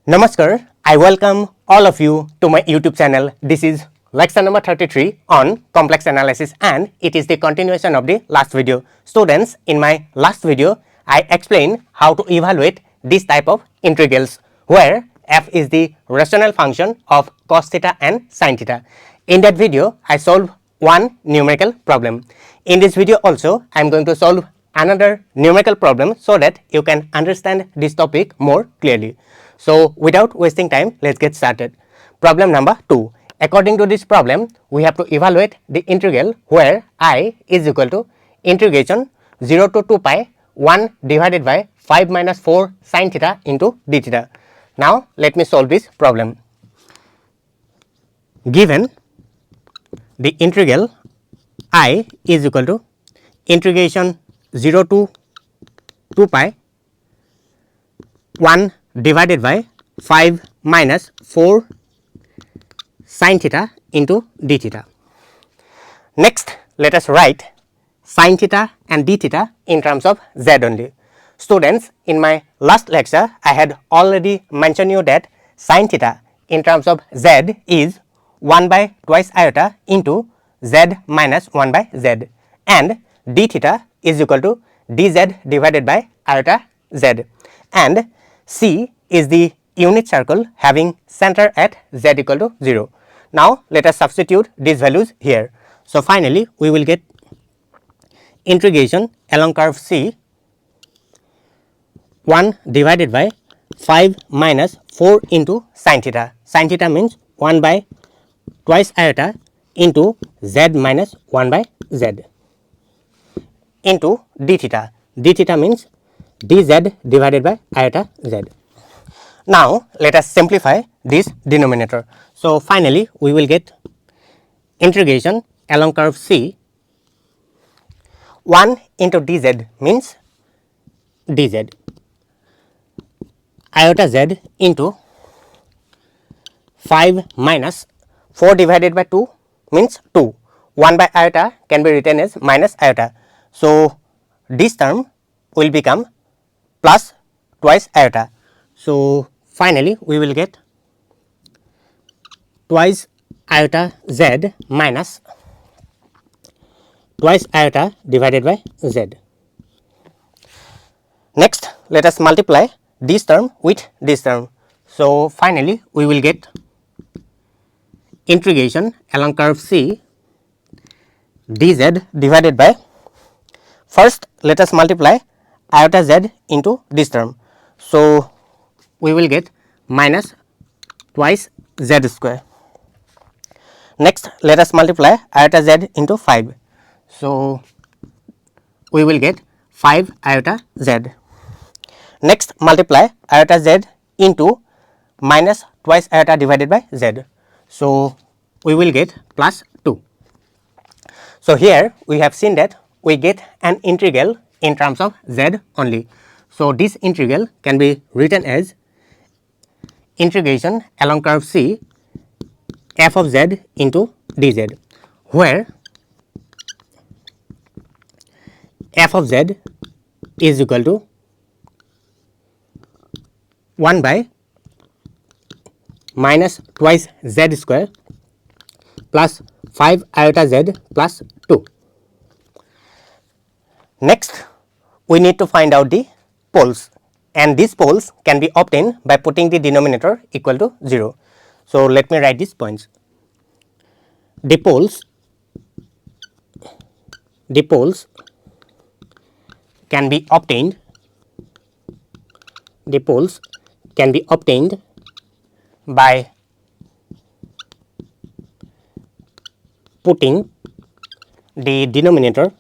Namaskar, I welcome all of you to my YouTube channel. This is lecture number 33 on complex analysis and it is the continuation of the last video. Students, in my last video, I explained how to evaluate this type of integrals where f is the rational function of cos theta and sin theta. In that video, I solved one numerical problem. In this video also, I am going to solve another numerical problem so that you can understand this topic more clearly. So, without wasting time, let's get started. Problem number 2. According to this problem, we have to evaluate the integral where I is equal to integration 0 to 2 pi 1 divided by 5 minus 4 sin theta into d theta. Now, let me solve this problem. Given the integral I is equal to integration 0 to 2 pi 1 divided by 5 minus 4 sin theta into d theta. Next, let us write sin theta and d theta in terms of z only. Students, in my last lecture, I had already mentioned you that sin theta in terms of z is 1 by twice iota into z minus 1 by z and d theta is equal to dz divided by iota z, and C is the unit circle having center at z equal to 0. Now, let us substitute these values here. So, finally, we will get integration along curve C 1 divided by 5 minus 4 into sin theta. Sin theta means 1 by twice iota into z minus 1 by z into d theta. D theta means dz divided by iota z. Now, let us simplify this denominator. So, finally, we will get integration along curve C 1 into dz means dz iota z into 5 minus 4 divided by 2 means 2. 1 by iota can be written as minus iota. So, this term will become plus twice iota. So, finally, we will get twice iota z minus twice iota divided by z. Next, let us multiply this term with this term. So, finally, we will get integration along curve C dz divided by, first let us multiply iota z into this term. So, we will get minus twice z square. Next, let us multiply iota z into 5. So, we will get 5 iota z. Next, multiply iota z into minus twice iota divided by z. So, we will get plus 2. So, here we have seen that we get an integral in terms of z only. So, this integral can be written as integration along curve C f of z into dz, where f of z is equal to 1 by minus twice z square plus 5 iota z plus 2. Next, we need to find out the poles, and these poles can be obtained by putting the denominator equal to 0. So, let me write these points. The poles can be obtained, by putting the denominator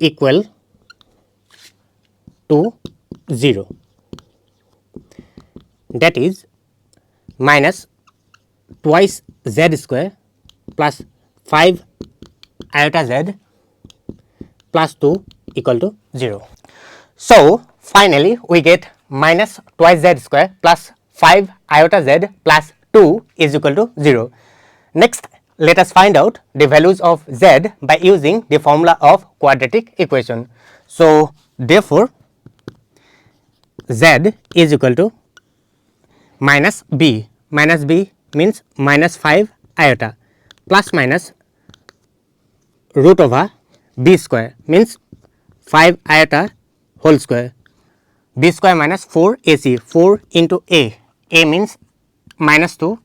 equal to 0, that is minus twice z square plus 5 iota z plus 2 equal to 0. So, finally, we get minus twice z square plus 5 iota z plus 2 is equal to 0. Next, let us find out the values of z by using the formula of quadratic equation. So, therefore, z is equal to minus b means minus 5 iota plus minus root over b square means 5 iota whole square, b square minus 4 ac, 4 into a means minus 2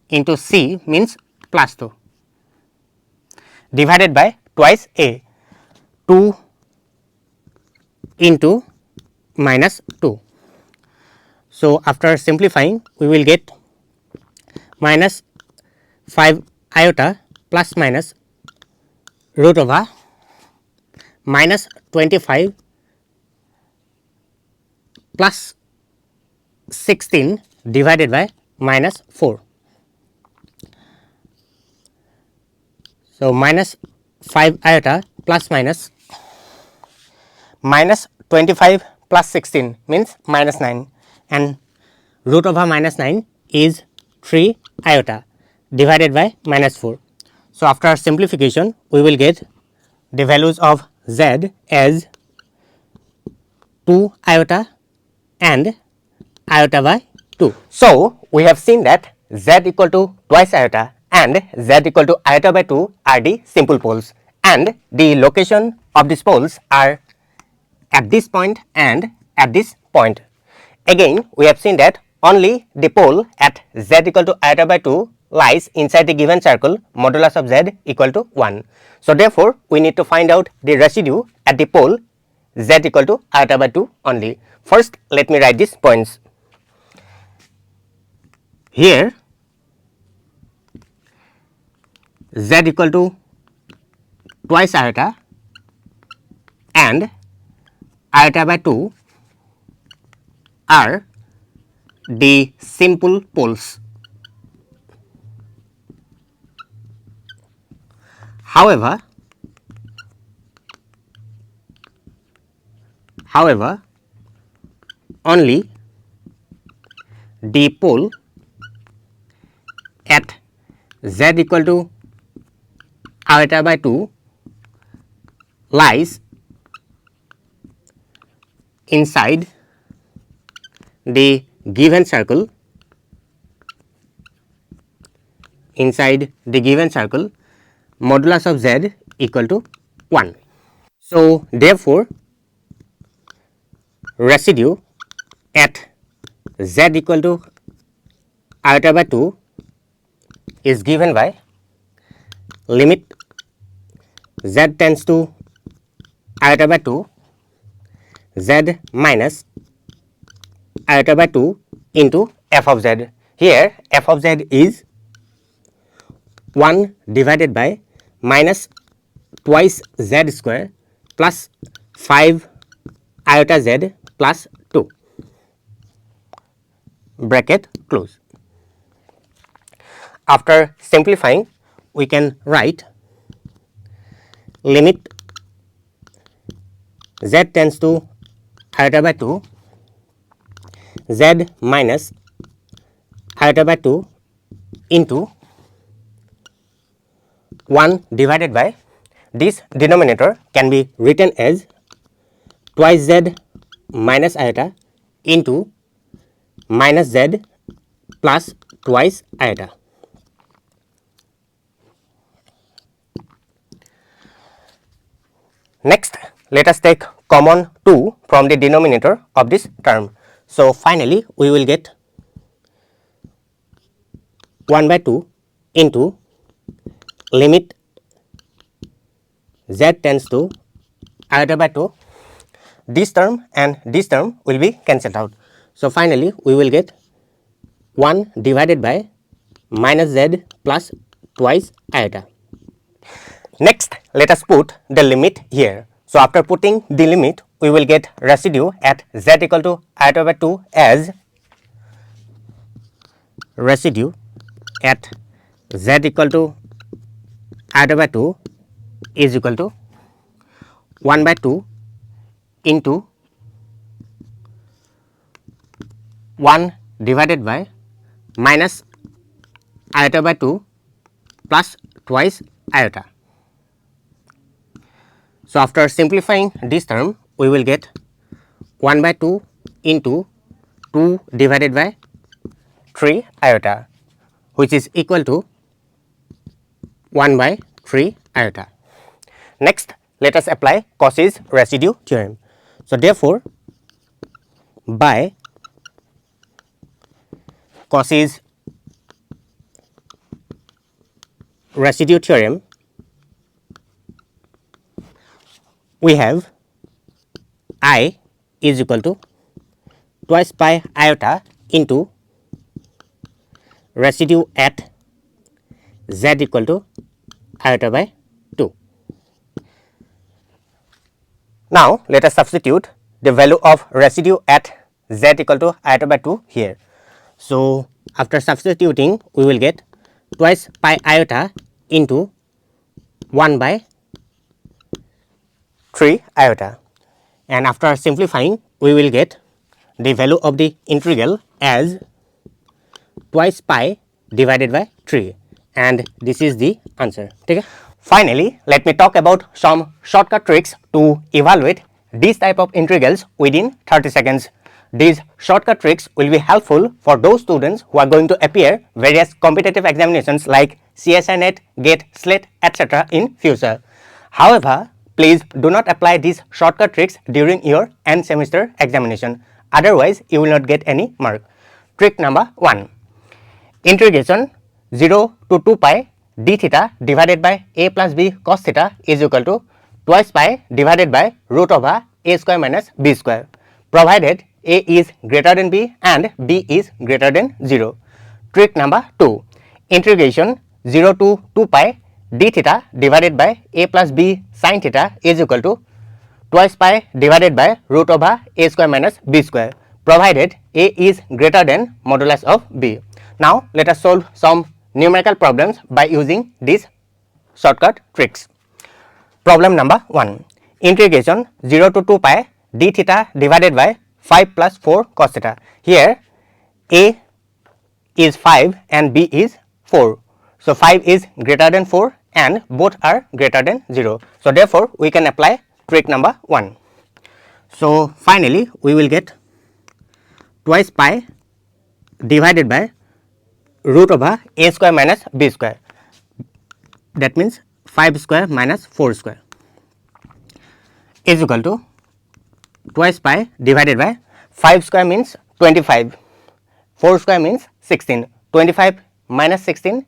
into c means plus 2 divided by twice a, 2 into minus 2. So, after simplifying we will get minus 5 iota plus minus root over minus 25 plus 16 divided by minus 4. So, minus 5 iota plus minus 25 plus 16 means minus 9 and root over minus 9 is 3 iota divided by minus 4. So, after simplification we will get the values of z as 2 iota and iota by 2. So, we have seen that z equal to twice iota and z equal to iota by 2 are the simple poles and the location of these poles are at this point and at this point. Again, we have seen that only the pole at z equal to iota by 2 lies inside the given circle modulus of z equal to 1. So, therefore, we need to find out the residue at the pole z equal to iota by 2 only. First, let me write these points. Here z equal to twice iota and iota by 2 are the simple poles. However, only the pole at z equal to iota by 2 lies inside the given circle, modulus of z equal to 1. So, therefore, residue at z equal to iota by 2 is given by limit z tends to iota by 2 z minus iota by 2 into f of z. Here f of z is 1 divided by minus twice z square plus 5 iota z plus 2 bracket close. After simplifying we can write limit z tends to iota by 2 z minus iota by 2 into 1 divided by this denominator can be written as twice z minus iota into minus z plus twice iota. Next, let us take common 2 from the denominator of this term. So, finally, we will get 1 by 2 into limit z tends to iota by 2. This term and this term will be cancelled out. So, finally, we will get 1 divided by minus z plus twice iota. Next, let us put the limit here. So, after putting the limit, we will get residue at z equal to iota by 2 as residue at z equal to iota by 2 is equal to 1 by 2 into 1 divided by minus iota by 2 plus twice iota. So after simplifying this term, we will get 1 by 2 into 2 divided by 3 iota, which is equal to 1 by 3 iota. Next, let us apply Cauchy's residue theorem. So therefore, by Cauchy's residue theorem, we have I is equal to twice pi iota into residue at z equal to iota by 2. Now let us substitute the value of residue at z equal to iota by 2 here. So after substituting, we will get twice pi iota into 1 by 3 iota, and after simplifying, we will get the value of the integral as twice pi divided by 3, and this is the answer. Okay? Finally, let me talk about some shortcut tricks to evaluate these type of integrals within 30 seconds. These shortcut tricks will be helpful for those students who are going to appear various competitive examinations like CSI NET, GATE, SLATE, etc. in future. However, please do not apply these shortcut tricks during your end semester examination, otherwise you will not get any mark. Trick number 1. Integration 0 to 2 pi d theta divided by a plus b cos theta is equal to twice pi divided by root over a square minus b square, provided a is greater than b and b is greater than 0. Trick number 2. Integration 0 to 2 pi d theta divided by a plus b sin theta is equal to twice pi divided by root over a square minus b square, provided a is greater than modulus of b. Now let us solve some numerical problems by using these shortcut tricks. Problem number 1. Integration 0 to 2 pi d theta divided by 5 plus 4 cos theta. Here a is 5 and b is 4. So 5 is greater than 4 and both are greater than 0. So therefore we can apply trick number 1. So finally we will get twice pi divided by root over a square minus b square, that means 5 square minus 4 square, is equal to twice pi divided by 5 square means 25, 4 square means 16, 25 minus 16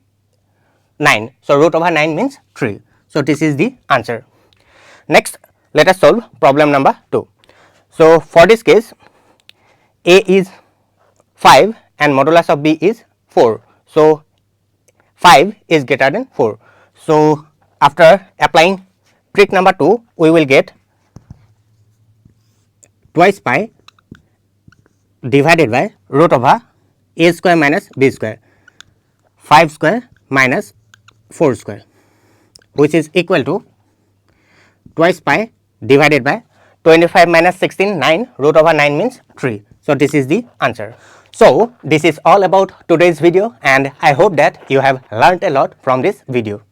9. So root over 9 means 3. So this is the answer. Next, let us solve problem number 2. So for this case, a is 5 and modulus of b is 4. So 5 is greater than 4. So after applying trick number 2, we will get twice pi divided by root over a square minus b square, 5 square minus 4 square, which is equal to twice pi divided by 25 minus 16 9, root over 9 means 3. So this is the answer. So this is all about today's video, and I hope that you have learned a lot from this video.